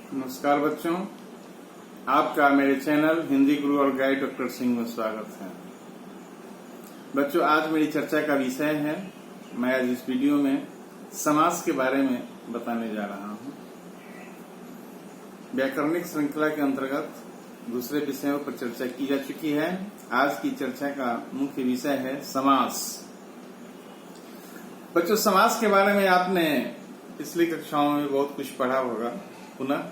नमस्कार बच्चों, आपका मेरे चैनल हिंदी गुरु और गाइड डॉक्टर सिंह में स्वागत है। बच्चों, आज मेरी चर्चा का विषय है, मैं आज इस वीडियो में समास के बारे में बताने जा रहा हूं। व्याकरणिक श्रृंखला के अंतर्गत दूसरे विषयों पर चर्चा की जा चुकी है। आज की चर्चा का मुख्य विषय है समास। बच्चों, समास के बारे में आपने पिछली कक्षाओं में बहुत कुछ पढ़ा होगा। पुनः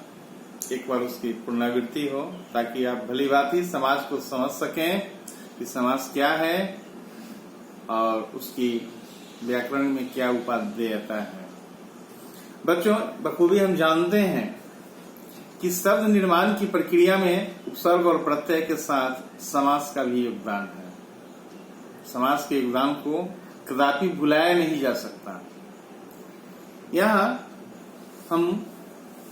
एक बार उसकी पुनरावृत्ति हो ताकि आप भली भांति समास को समझ सकें कि समास क्या है और उसकी व्याकरण में क्या उपादेयता है। बच्चों, बखूबी हम जानते हैं कि शब्द निर्माण की प्रक्रिया में उपसर्ग और प्रत्यय के साथ समास का भी योगदान है। समास के योगदान को कदापि भुलाया नहीं जा सकता। यहाँ हम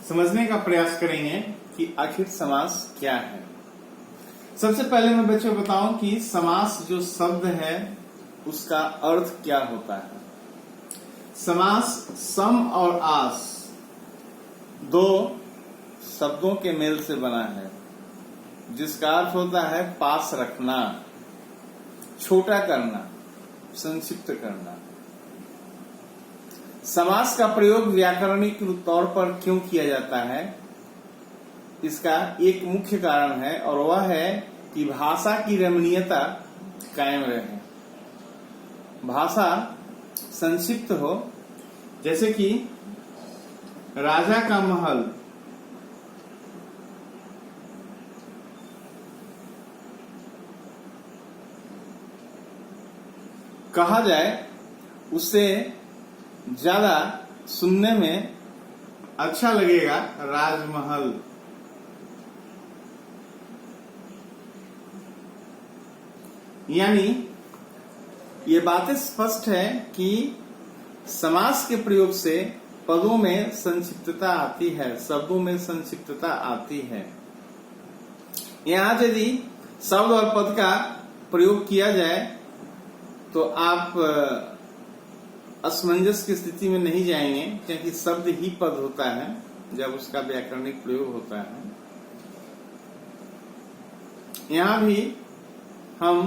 समझने का प्रयास करेंगे कि आखिर समास क्या है। सबसे पहले मैं बच्चों बताऊं कि समास जो शब्द है उसका अर्थ क्या होता है। समास सम और आस दो शब्दों के मेल से बना है, जिसका अर्थ होता है पास रखना, छोटा करना, संक्षिप्त करना। समास का प्रयोग व्याकरणिक तौर पर क्यों किया जाता है, इसका एक मुख्य कारण है और वह है कि भाषा की रमणीयता कायम रहे, भाषा संक्षिप्त हो। जैसे कि राजा का महल, कहा जाए उससे ज्यादा सुनने में अच्छा लगेगा राजमहल। यानी ये बातें स्पष्ट है कि समास के प्रयोग से पदों में संक्षिप्तता आती है, शब्दों में संक्षिप्तता आती है। यहाँ यदि शब्द और पद का प्रयोग किया जाए तो आप असमंजस की स्थिति में नहीं जाएंगे, क्योंकि शब्द ही पद होता है जब उसका व्याकरणिक प्रयोग होता है। यहाँ भी हम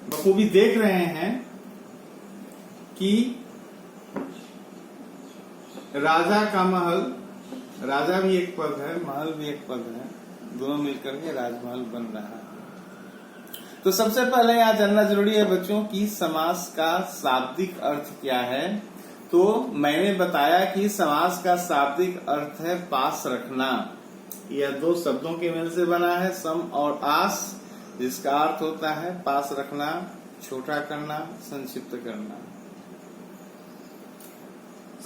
बखूबी देख रहे हैं कि राजा का महल, राजा भी एक पद है, महल भी एक पद है, दोनों मिलकर के राजमहल बन रहा है। तो सबसे पहले यहाँ जानना जरूरी है बच्चों कि समास का शाब्दिक अर्थ क्या है। तो मैंने बताया कि समास का शाब्दिक अर्थ है पास रखना। यह दो शब्दों के मेल से बना है, सम और आस, जिसका अर्थ होता है पास रखना, छोटा करना, संक्षिप्त करना।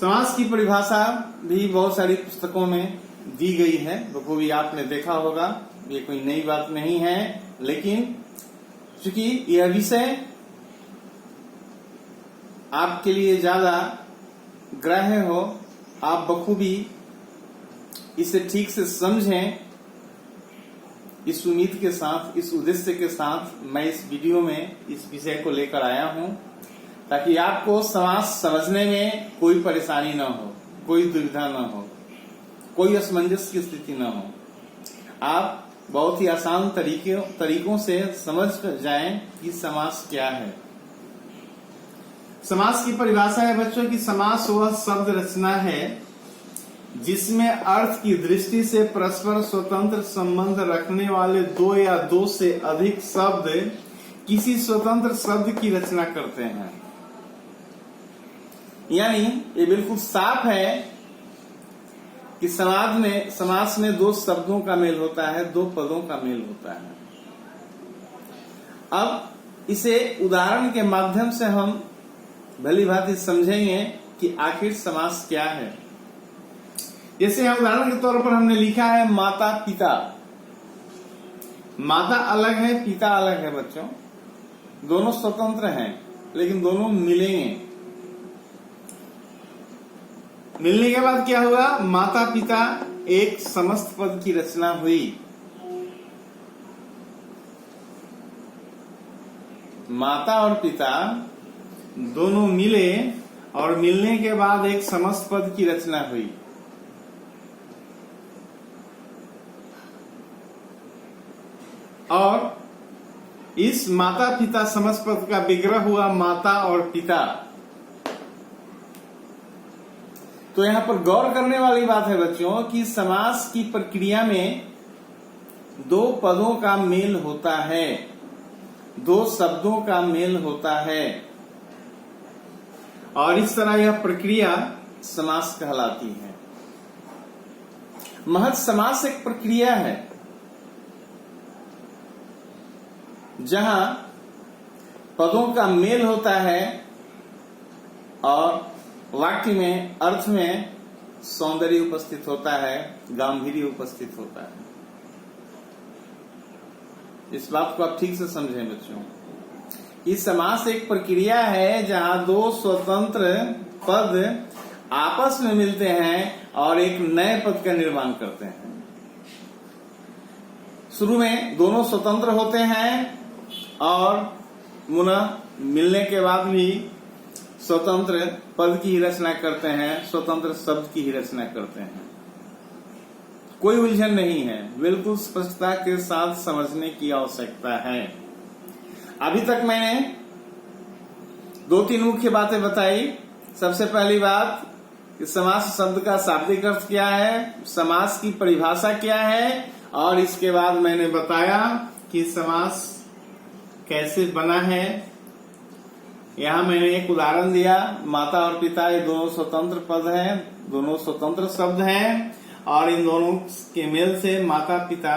समास की परिभाषा भी बहुत सारी पुस्तकों में दी गई है, बखूबी आपने देखा होगा, ये कोई नई बात नहीं है। लेकिन चूंकि यह विषय आपके लिए ज्यादा ग्राह्य हो, आप बखूबी इसे ठीक से समझें, इस उम्मीद के साथ, इस उद्देश्य के साथ मैं इस वीडियो में इस विषय को लेकर आया हूं, ताकि आपको समास समझने में कोई परेशानी न हो, कोई दुविधा न हो, कोई असमंजस की स्थिति न हो। आप बहुत ही आसान तरीकों से समझ जाएं कि समास क्या है। समास की परिभाषा है बच्चों कि समास वह शब्द रचना है जिसमें अर्थ की दृष्टि से परस्पर स्वतंत्र संबंध रखने वाले दो या दो से अधिक शब्द किसी स्वतंत्र शब्द की रचना करते हैं। यानी ये बिल्कुल साफ है कि समास में दो शब्दों का मेल होता है, दो पदों का मेल होता है। अब इसे उदाहरण के माध्यम से हम भली भांति समझेंगे कि आखिर समास क्या है। जैसे यहाँ उदाहरण के तौर पर हमने लिखा है माता पिता। माता अलग है, पिता अलग है बच्चों, दोनों स्वतंत्र हैं, लेकिन दोनों मिलेंगे। मिलने के बाद क्या हुआ, माता पिता एक समस्त पद की रचना हुई। माता और पिता दोनों मिले और मिलने के बाद एक समस्त पद की रचना हुई। और इस माता पिता समास पद का विग्रह हुआ माता और पिता। तो यहां पर गौर करने वाली बात है बच्चों कि समास की प्रक्रिया में दो पदों का मेल होता है, दो शब्दों का मेल होता है, और इस तरह यह प्रक्रिया समास कहलाती है। महज समास एक प्रक्रिया है जहां पदों का मेल होता है और वाक्य में अर्थ में सौंदर्य उपस्थित होता है, गांधीर्य उपस्थित होता है। इस बात को आप ठीक से समझें बच्चों। इस समास एक प्रक्रिया है जहां दो स्वतंत्र पद आपस में मिलते हैं और एक नए पद का निर्माण करते हैं। शुरू में दोनों स्वतंत्र होते हैं और पुनः मिलने के बाद भी स्वतंत्र पद की ही रचना करते हैं, स्वतंत्र शब्द की ही रचना करते हैं। कोई उलझन नहीं है, बिल्कुल स्पष्टता के साथ समझने की आवश्यकता है। अभी तक मैंने दो तीन मुख्य बातें बताई। सबसे पहली बात कि समास शब्द का शाब्दिक अर्थ क्या है, समास की परिभाषा क्या है, और इसके बाद मैंने बताया कि समास कैसे बना है। यहां मैंने एक उदाहरण दिया, माता और पिता ये दोनों स्वतंत्र पद हैं, दोनों स्वतंत्र शब्द हैं, और इन दोनों के मेल से माता पिता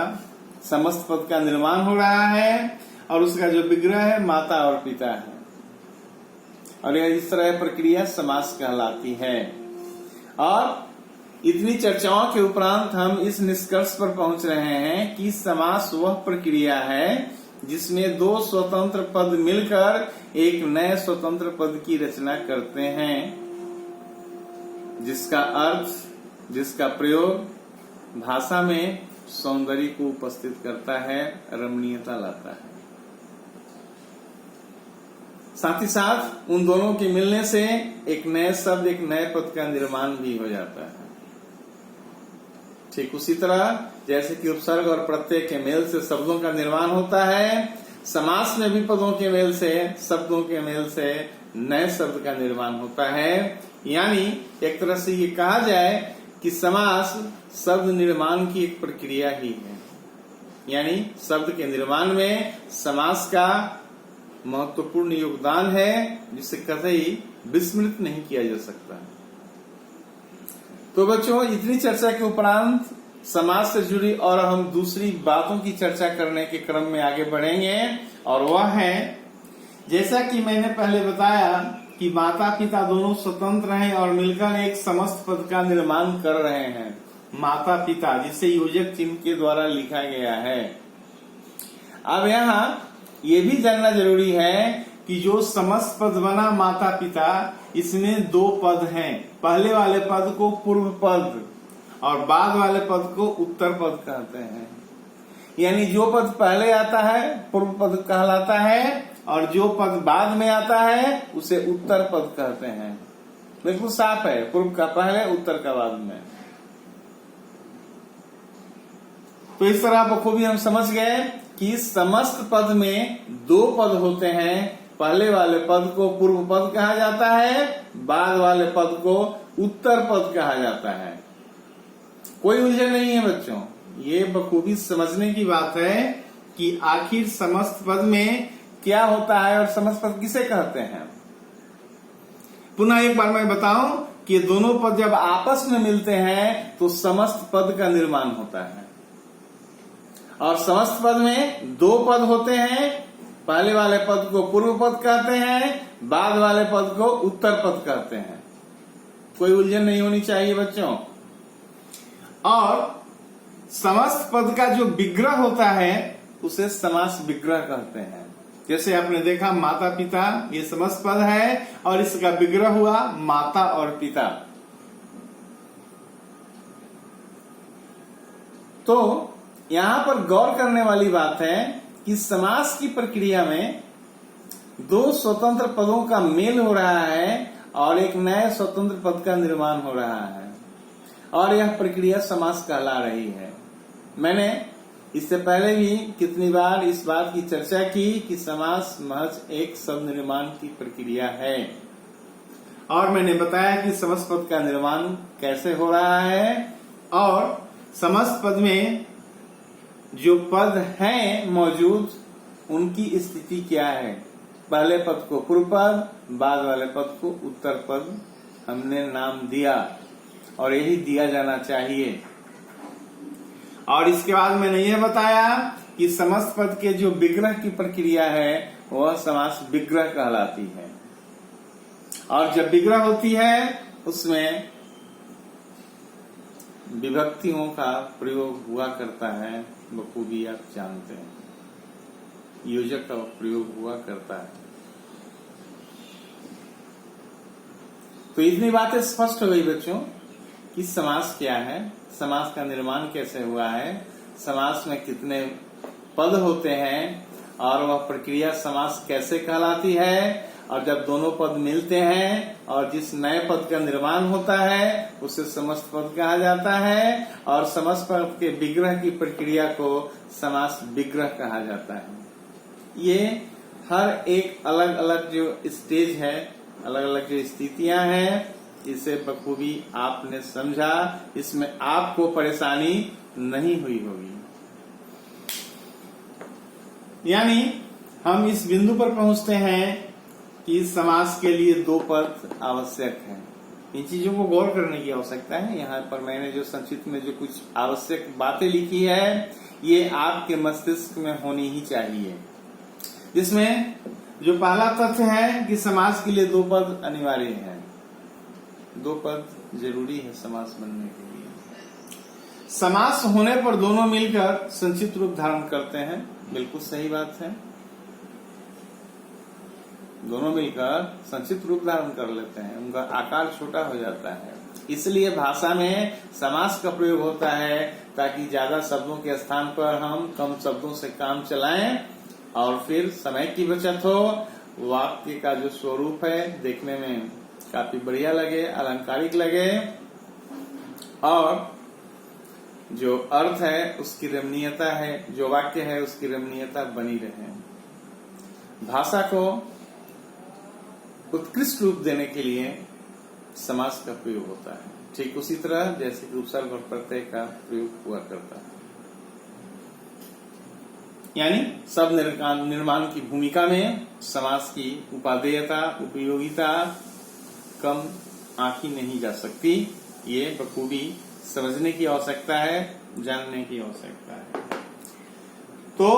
समस्त पद का निर्माण हो रहा है, और उसका जो विग्रह है माता और पिता है, और यह इस तरह प्रक्रिया समास कहलाती है। और इतनी चर्चाओं के उपरांत हम इस निष्कर्ष पर पहुंच रहे हैं कि समास वह प्रक्रिया है जिसमें दो स्वतंत्र पद मिलकर एक नए स्वतंत्र पद की रचना करते हैं, जिसका अर्थ, जिसका प्रयोग भाषा में सौंदर्य को उपस्थित करता है, रमणीयता लाता है। साथ ही साथ उन दोनों के मिलने से एक नए शब्द, एक नए पद का निर्माण भी हो जाता है। ठीक उसी तरह जैसे कि उपसर्ग और प्रत्यय के मेल से शब्दों का निर्माण होता है, समास में भी पदों के मेल से, शब्दों के मेल से नए शब्द का निर्माण होता है। यानी एक तरह से ये कहा जाए कि समास शब्द निर्माण की एक प्रक्रिया ही है। यानी शब्द के निर्माण में समास का महत्वपूर्ण योगदान है, जिसे कतई विस्मृत नहीं किया जा सकता। तो बच्चों, इतनी चर्चा के उपरांत समास से जुड़ी और हम दूसरी बातों की चर्चा करने के क्रम में आगे बढ़ेंगे, और वह है, जैसा कि मैंने पहले बताया कि माता पिता दोनों स्वतंत्र हैं और मिलकर एक समस्त पद का निर्माण कर रहे हैं। माता पिता, जिसे योजक चिन्ह के द्वारा लिखा गया है। अब यहाँ ये भी जानना जरूरी है कि जो समस्त पद बना माता पिता, इसमें दो पद हैं। पहले वाले पद को पूर्व पद और बाद वाले पद को उत्तर पद कहते हैं। यानी जो पद पहले आता है पूर्व पद कहलाता है, और जो पद बाद में आता है उसे उत्तर पद कहते हैं। बिल्कुल साफ है, पूर्व का पहले, उत्तर का बाद में। तो इस तरह बखूबी हम समझ गए कि समस्त पद में दो पद होते हैं। पहले वाले पद को पूर्व पद कहा जाता है, बाद वाले पद को उत्तर पद कहा जाता है। कोई उलझन नहीं है बच्चों, ये बखूबी समझने की बात है कि आखिर समस्त पद में क्या होता है और समस्त पद किसे कहते हैं। पुनः एक बार मैं बताऊं कि दोनों पद जब आपस में मिलते हैं तो समस्त पद का निर्माण होता है, और समस्त पद में दो पद होते हैं। पहले वाले पद को पूर्व पद कहते हैं, बाद वाले पद को उत्तर पद कहते हैं। कोई उलझन नहीं होनी चाहिए बच्चों। और समस्त पद का जो विग्रह होता है उसे समास विग्रह कहते हैं। जैसे आपने देखा माता पिता, ये समस्त पद है और इसका विग्रह हुआ माता और पिता। तो यहां पर गौर करने वाली बात है कि समास की प्रक्रिया में दो स्वतंत्र पदों का मेल हो रहा है और एक नए स्वतंत्र पद का निर्माण हो रहा है, और यह प्रक्रिया समास कहला रही है। मैंने इससे पहले भी कितनी बार इस बात की चर्चा की कि समास महज एक शब्द निर्माण की प्रक्रिया है, और मैंने बताया कि समस्त पद का निर्माण कैसे हो रहा है और समस्त पद में जो पद हैं मौजूद उनकी स्थिति क्या है। पहले पद को पूर्व पद, बाद वाले पद को उत्तर पद हमने नाम दिया और यही दिया जाना चाहिए। और इसके बाद मैंने यह बताया कि समस्त पद के जो विग्रह की प्रक्रिया है वह समास विग्रह कहलाती है, और जब विग्रह होती है उसमें विभक्तियों का प्रयोग हुआ करता है, बखूबी आप जानते हैं, योजक का प्रयोग हुआ करता है। तो इतनी बातें स्पष्ट हो गई बच्चों कि समास क्या है, समास का निर्माण कैसे हुआ है, समास में कितने पद होते हैं और वह प्रक्रिया समास कैसे कहलाती है, और जब दोनों पद मिलते हैं और जिस नए पद का निर्माण होता है उसे समस्त पद कहा जाता है, और समस्त पद के विग्रह की प्रक्रिया को समास विग्रह कहा जाता है। ये हर एक अलग अलग जो स्टेज है, अलग अलग जो स्थितियां हैं, इसे बखूबी आपने समझा, इसमें आपको परेशानी नहीं हुई होगी। यानी हम इस बिंदु पर पहुंचते हैं कि समास के लिए दो पद आवश्यक हैं। इन चीजों को गौर करने की आवश्यकता है। यहाँ पर मैंने जो संक्षिप्त में जो कुछ आवश्यक बातें लिखी है ये आपके मस्तिष्क में होनी ही चाहिए, जिसमें जो पहला तथ्य है कि समास के लिए दो पद अनिवार्य है, दो पद जरूरी है समास बनने के लिए। समास होने पर दोनों मिलकर संक्षिप्त रूप धारण करते हैं, बिल्कुल सही बात है, दोनों मिलकर संक्षिप्त रूप धारण कर लेते हैं, उनका आकार छोटा हो जाता है। इसलिए भाषा में समास का प्रयोग होता है ताकि ज्यादा शब्दों के स्थान पर हम कम शब्दों से काम चलाएं और फिर समय की बचत हो, वाक्य का जो स्वरूप है देखने में काफी बढ़िया लगे, अलंकारिक लगे, और जो अर्थ है उसकी रमणीयता है, जो वाक्य है उसकी रमणीयता बनी रहे। भाषा को उत्कृष्ट रूप देने के लिए समास का प्रयोग होता है, ठीक उसी तरह जैसे कि उपसर्ग और प्रत्यय का प्रयोग हुआ करता है। यानी शब्द निर्माण की भूमिका में समास की उपादेयता, उपयोगिता कम आंकी नहीं जा सकती। ये बखूबी समझने की आवश्यकता है, जानने की आवश्यकता है। तो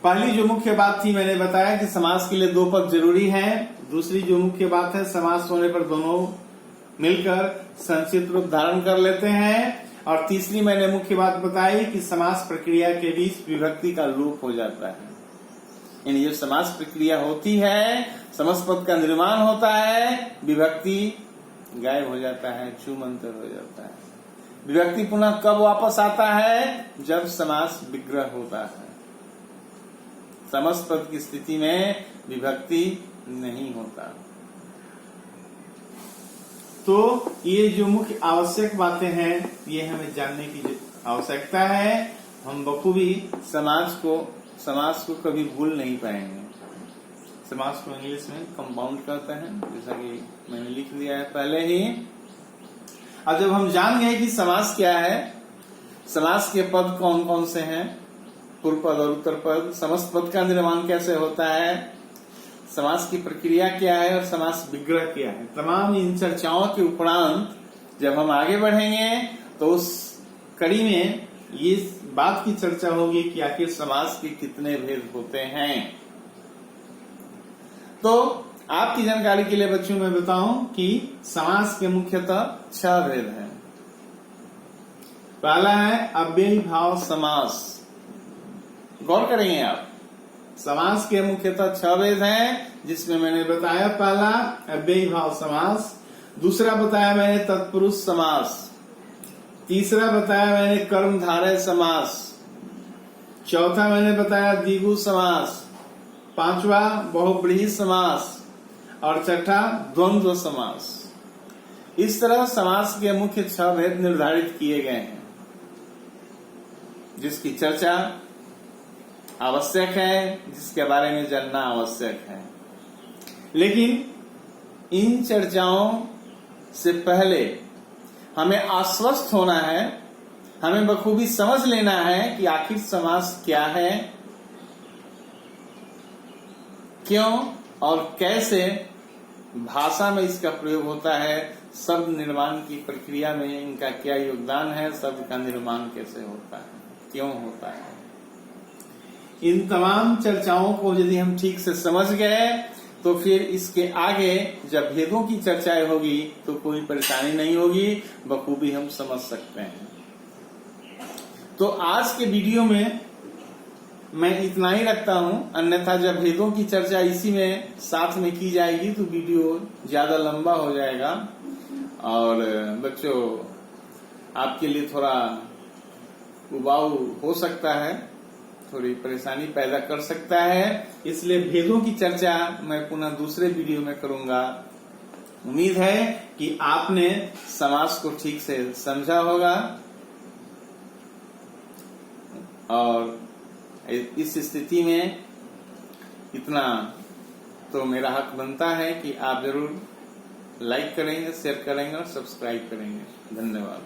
पहली जो मुख्य बात थी मैंने बताया कि समास के लिए दो पद जरूरी हैं। दूसरी जो मुख्य बात है, समास होने पर दोनों मिलकर संक्षिप्त रूप धारण कर लेते हैं। और तीसरी मैंने मुख्य बात बताई कि समास प्रक्रिया के बीच विभक्ति का लोप हो जाता है। यानी जब समास प्रक्रिया होती है, समस्त पद का निर्माण होता है, विभक्ति गायब हो जाता है, छूमंतर हो जाता है। विभक्ति पुनः कब वापस आता है? जब समास विग्रह होता है। समस्त पद की स्थिति में विभक्ति नहीं होता। तो ये जो मुख्य आवश्यक बातें हैं ये हमें जानने की आवश्यकता है। हम बखूबी समास को कभी भूल नहीं पाएंगे। समास को इंग्लिश में कंपाउंड कहते हैं, जैसा कि मैंने लिख दिया है पहले ही। अब जब हम जान गए कि समास क्या है, समास के पद कौन कौन से हैं, पूर्व पद और उत्तर पद, समस्त पद का निर्माण कैसे होता है, समास की प्रक्रिया क्या है और समास विग्रह क्या है, तमाम इन चर्चाओं के उपरांत जब हम आगे बढ़ेंगे तो उस कड़ी में ये बात की चर्चा होगी कि आखिर समास के कितने भेद होते हैं। तो आपकी जानकारी के लिए बच्चों मैं बताऊं कि समास के मुख्यतः 6 भेद हैं। पहला है अव्ययी भाव समास। गौर करेंगे आप, समास के मुख्यतः 6 भेद हैं, जिसमें मैंने बताया पहला अव्ययी भाव समास, दूसरा बताया मैंने तत्पुरुष समास, तीसरा बताया मैंने कर्मधारय समास, चौथा मैंने बताया द्विगु समास, पांचवा बहुब्रीहि समास और छठा द्वंद्व समास। इस तरह समास के मुख्य 6 भेद निर्धारित किए गए हैं। जिसकी चर्चा आवश्यक है, जिसके बारे में जानना आवश्यक है। लेकिन इन चर्चाओं से पहले हमें आश्वस्त होना है, हमें बखूबी समझ लेना है कि आखिर समास क्या है, क्यों और कैसे भाषा में इसका प्रयोग होता है, शब्द निर्माण की प्रक्रिया में इनका क्या योगदान है, शब्द का निर्माण कैसे होता है, क्यों होता है। इन तमाम चर्चाओं को यदि हम ठीक से समझ गए तो फिर इसके आगे जब भेदों की चर्चाएं होगी तो कोई परेशानी नहीं होगी, बखूबी हम समझ सकते हैं। तो आज के वीडियो में मैं इतना ही रखता हूं, अन्यथा जब भेदों की चर्चा इसी में साथ में की जाएगी तो वीडियो ज्यादा लंबा हो जाएगा और बच्चों आपके लिए थोड़ा उबाऊ हो सकता है, थोड़ी परेशानी पैदा कर सकता है। इसलिए भेदों की चर्चा मैं पुनः दूसरे वीडियो में करूंगा। उम्मीद है कि आपने समास को ठीक से समझा होगा और इस स्थिति में इतना तो मेरा हक बनता है कि आप जरूर लाइक करेंगे, शेयर करेंगे और सब्सक्राइब करेंगे। धन्यवाद।